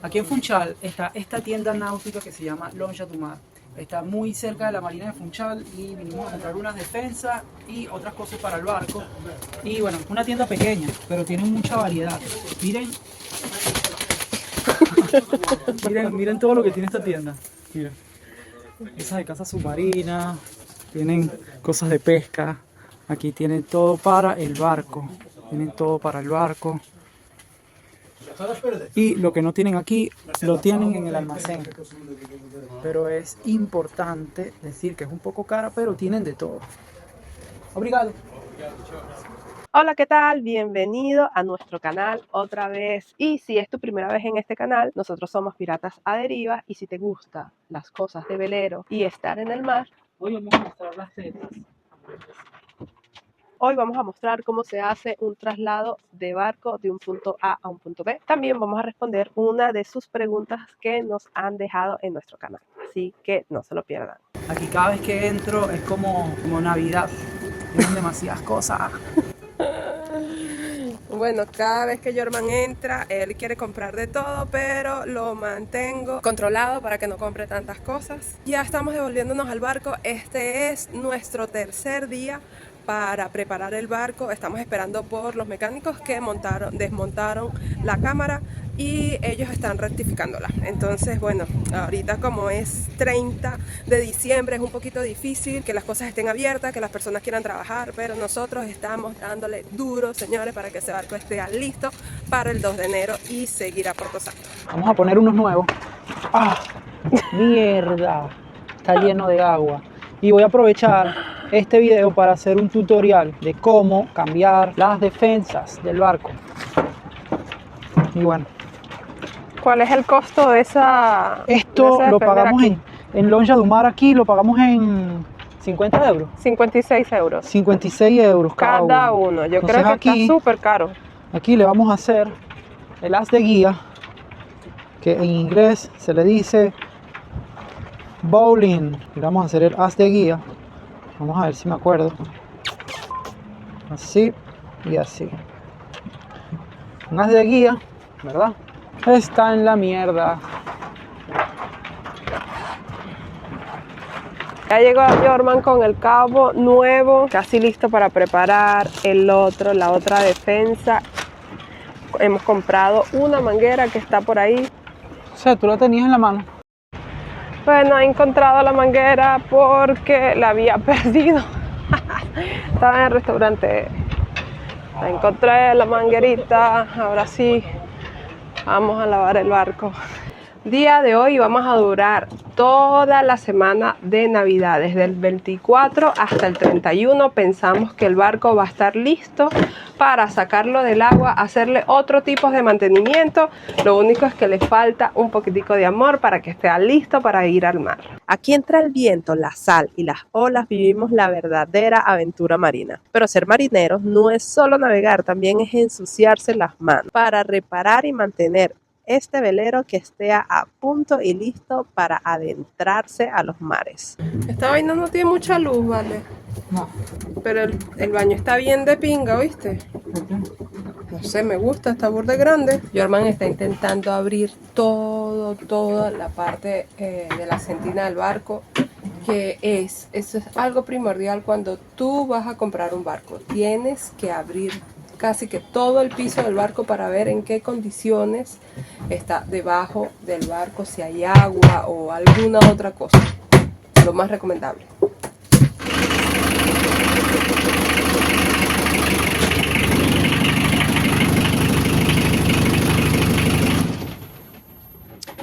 Aquí en Funchal está esta tienda náutica que se llama Lonja du Mar. Está muy cerca de la marina de Funchal y vinimos a comprar unas defensas y otras cosas para el barco. Y bueno, una tienda pequeña, pero tiene mucha variedad. Miren, miren todo lo que tiene esta tienda. Miren, esas de casa submarina, tienen cosas de pesca. Aquí tienen todo para el barco. Tienen todo para el barco. Y lo que no tienen aquí, lo tienen en el almacén. Pero es importante decir que es un poco cara, pero tienen de todo. Obrigado. Hola, ¿qué tal? Bienvenido a nuestro canal otra vez. Y si es tu primera vez en este canal, nosotros somos Piratas a Deriva. Y si te gustan las cosas de velero y estar en el mar, Hoy vamos a mostrar las setas. hoy vamos a mostrar cómo se hace un traslado de barco de un punto A a un punto B. También vamos a responder una de sus preguntas que nos han dejado en nuestro canal. Así que no se lo pierdan. Aquí cada vez que entro es como Navidad. Tienen demasiadas cosas. Bueno, cada vez que Jorman entra, él quiere comprar de todo, pero lo mantengo controlado para que no compre tantas cosas. Ya estamos devolviéndonos al barco. Este es nuestro tercer día para preparar el barco. Estamos esperando por los mecánicos que desmontaron la cámara y ellos están rectificándola. Entonces, bueno, ahorita como es 30 de diciembre es un poquito difícil que las cosas estén abiertas, que las personas quieran trabajar, pero nosotros estamos dándole duro, señores, para que ese barco esté listo para el 2 de enero y seguir a Puerto Santo. Vamos a poner unos nuevos. ¡Ah! ¡Mierda! Está lleno de agua. Y voy a aprovechar este video para hacer un tutorial de cómo cambiar las defensas del barco. Y bueno, ¿Cuál es el costo de esa? esto de esa lo defender pagamos aquí? en Lonja du Mar, aquí lo pagamos en 50 euros. 56 euros. 56 euros Cada uno. Yo Entonces, creo que aquí, está súper caro. Aquí le vamos a hacer el haz de guía, que en inglés se le dice bowling. Y vamos a hacer el haz de guía. Vamos a ver si me acuerdo. Así y así. Un haz de guía, ¿verdad? Está en la mierda. Ya llegó Jorman con el cabo nuevo, casi listo para preparar la otra defensa. Hemos comprado una manguera que está por ahí. O sea, tú la tenías en la mano. Bueno, he encontrado la manguera porque la había perdido. Estaba en el restaurante. La encontré, la manguerita. Ahora sí, vamos a lavar el barco. Día de hoy vamos a durar toda la semana de Navidad, desde el 24 hasta el 31. Pensamos que el barco va a estar listo para sacarlo del agua, hacerle otro tipo de mantenimiento. Lo único es que le falta un poquitico de amor para que esté listo para ir al mar. Aquí entra el viento, la sal y las olas, vivimos la verdadera aventura marina. Pero ser marineros no es solo navegar, también es ensuciarse las manos para reparar y mantener este velero que esté a punto y listo para adentrarse a los mares. Esta vaina no tiene mucha luz, ¿vale? No. Pero el baño está bien de pinga, ¿viste? No sé, me gusta, está burde grande. Jorman está intentando abrir toda la parte de la sentina del barco, eso es algo primordial cuando tú vas a comprar un barco. Tienes que abrir casi que todo el piso del barco para ver en qué condiciones está debajo del barco, si hay agua o alguna otra cosa. Lo más recomendable.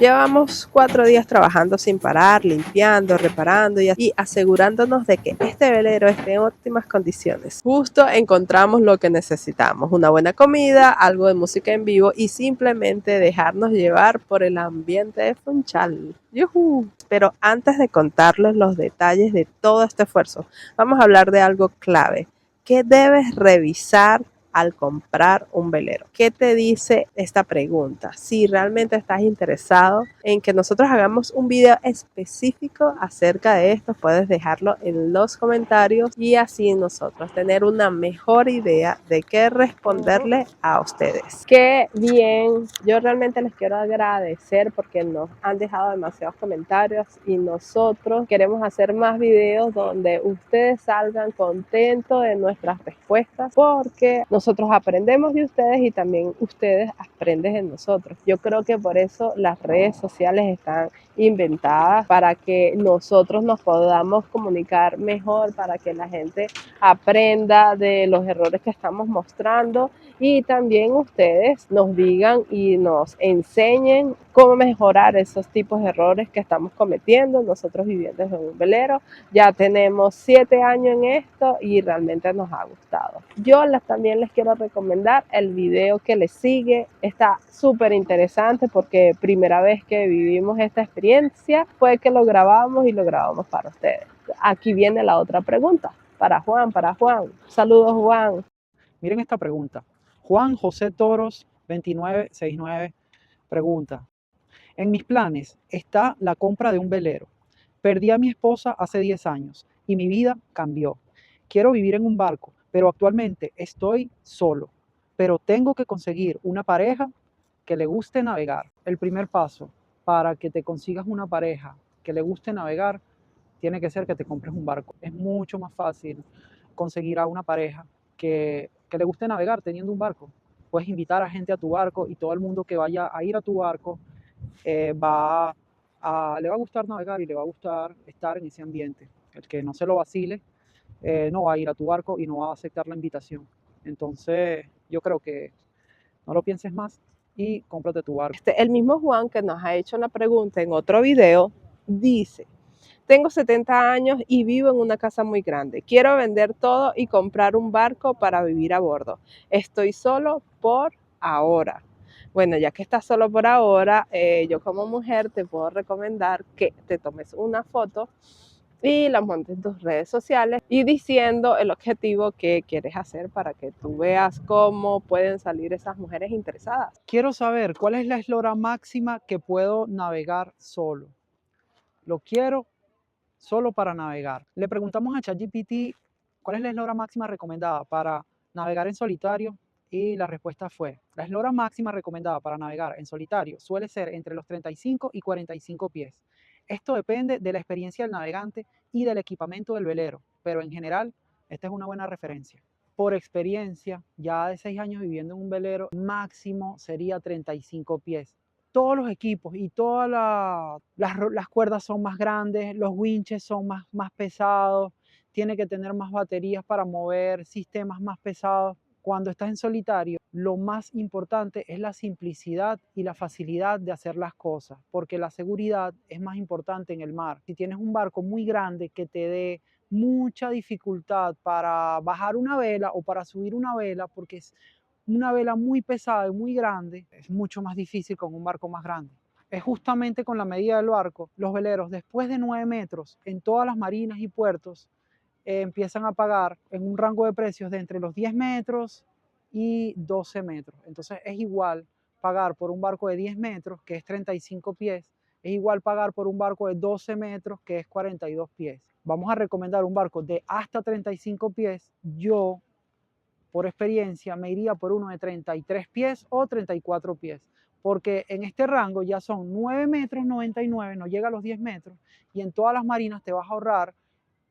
Llevamos 4 días trabajando sin parar, limpiando, reparando y asegurándonos de que este velero esté en óptimas condiciones. Justo encontramos lo que necesitamos, una buena comida, algo de música en vivo y simplemente dejarnos llevar por el ambiente de Funchal. ¡Yujú! Pero antes de contarles los detalles de todo este esfuerzo, vamos a hablar de algo clave. ¿Qué debes revisar al comprar un velero. ¿Qué te dice esta pregunta? Si realmente estás interesado en que nosotros hagamos un video específico acerca de esto, puedes dejarlo en los comentarios y así nosotros tener una mejor idea de qué responderle a ustedes. Qué bien, yo realmente les quiero agradecer porque nos han dejado demasiados comentarios y nosotros queremos hacer más videos donde ustedes salgan contentos de nuestras respuestas porque nosotros aprendemos de ustedes y también ustedes aprenden de nosotros. Yo creo que por eso las redes sociales están inventadas para que nosotros nos podamos comunicar mejor, para que la gente aprenda de los errores que estamos mostrando y también ustedes nos digan y nos enseñen cómo mejorar esos tipos de errores que estamos cometiendo. Nosotros viviendo en un velero ya tenemos 7 años en esto y realmente nos ha gustado. Yo también les quiero recomendar el video que les sigue. Está súper interesante porque primera vez que vivimos esta experiencia fue que lo grabamos y lo grabamos para ustedes. Aquí viene la otra pregunta para Juan. Saludos, Juan. Miren esta pregunta. Juan José Toros 2969 pregunta: en mis planes está la compra de un velero. Perdí a mi esposa hace 10 años y mi vida cambió. Quiero vivir en un barco, pero actualmente estoy solo. Pero tengo que conseguir una pareja que le guste navegar. El primer paso para que te consigas una pareja que le guste navegar tiene que ser que te compres un barco. Es mucho más fácil conseguir a una pareja que le guste navegar teniendo un barco. Puedes invitar a gente a tu barco y todo el mundo que vaya a ir a tu barco le va a gustar navegar y le va a gustar estar en ese ambiente. El que no se lo vacile no va a ir a tu barco y no va a aceptar la invitación. Entonces yo creo que no lo pienses más y cómprate tu barco. El mismo Juan que nos ha hecho una pregunta en otro video dice: tengo 70 años y vivo en una casa muy grande. Quiero vender todo y comprar un barco para vivir a bordo. Estoy solo por ahora. Bueno, ya que estás solo por ahora, yo como mujer te puedo recomendar que te tomes una foto y la montes en tus redes sociales y diciendo el objetivo que quieres hacer para que tú veas cómo pueden salir esas mujeres interesadas. Quiero saber cuál es la eslora máxima que puedo navegar solo. Lo quiero solo para navegar. Le preguntamos a ChatGPT cuál es la eslora máxima recomendada para navegar en solitario y la respuesta fue: la eslora máxima recomendada para navegar en solitario suele ser entre los 35 y 45 pies. Esto depende de la experiencia del navegante y del equipamiento del velero, pero en general esta es una buena referencia. Por experiencia, ya de 6 años viviendo en un velero, máximo sería 35 pies. Todos los equipos y todas las cuerdas son más grandes, los winches son más pesados, tiene que tener más baterías para mover sistemas más pesados. Cuando estás en solitario, lo más importante es la simplicidad y la facilidad de hacer las cosas, porque la seguridad es más importante en el mar. Si tienes un barco muy grande que te dé mucha dificultad para bajar una vela o para subir una vela, porque es una vela muy pesada y muy grande, es mucho más difícil con un barco más grande. Es justamente con la medida del barco. Los veleros después de 9 metros en todas las marinas y puertos empiezan a pagar en un rango de precios de entre los 10 metros y 12 metros. Entonces es igual pagar por un barco de 10 metros, que es 35 pies, es igual pagar por un barco de 12 metros, que es 42 pies. Vamos a recomendar un barco de hasta 35 pies. Yo, por experiencia, me iría por uno de 33 pies o 34 pies, porque en este rango ya son 9 metros 99, no llega a los 10 metros, y en todas las marinas te vas a ahorrar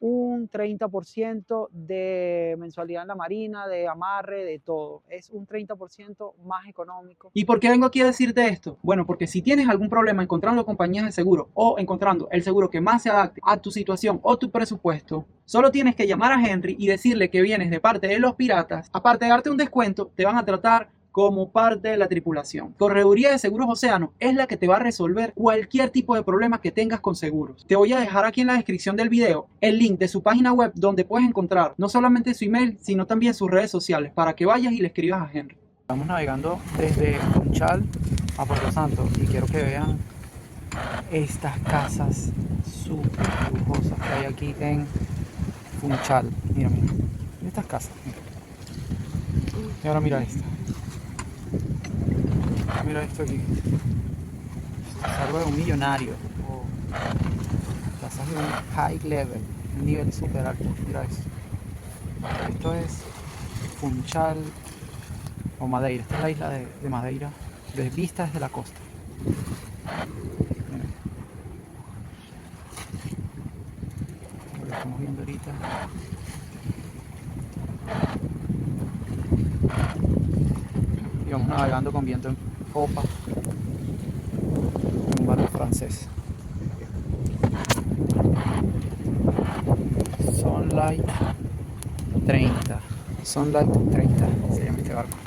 un 30% de mensualidad en la marina, de amarre, de todo. Es un 30% más económico. ¿Y por qué vengo aquí a decirte esto? Bueno, porque si tienes algún problema encontrando compañías de seguro o encontrando el seguro que más se adapte a tu situación o tu presupuesto, solo tienes que llamar a Henry y decirle que vienes de parte de los piratas. Aparte de darte un descuento, te van a tratar como parte de la tripulación. Correduría de Seguros Océano es la que te va a resolver cualquier tipo de problema que tengas con seguros. Te voy a dejar aquí en la descripción del video el link de su página web, donde puedes encontrar no solamente su email, sino también sus redes sociales, para que vayas y le escribas a Henry. Estamos navegando desde Funchal a Puerto Santo y quiero que vean estas casas súper lujosas que hay aquí en Funchal. Mira, estas casas. Mira. Y ahora mira esto. Mira esto aquí. Es algo de un millonario. O pasaje de un high level, un nivel super alto. Mira eso. Esto es Funchal o Madeira. Esta es la isla de Madeira. De vista desde la costa. Mira. Lo que estamos viendo ahorita. Y vamos navegando con viento en popa. En un barco francés. Sunlight 30. Sunlight 30 se llama este barco.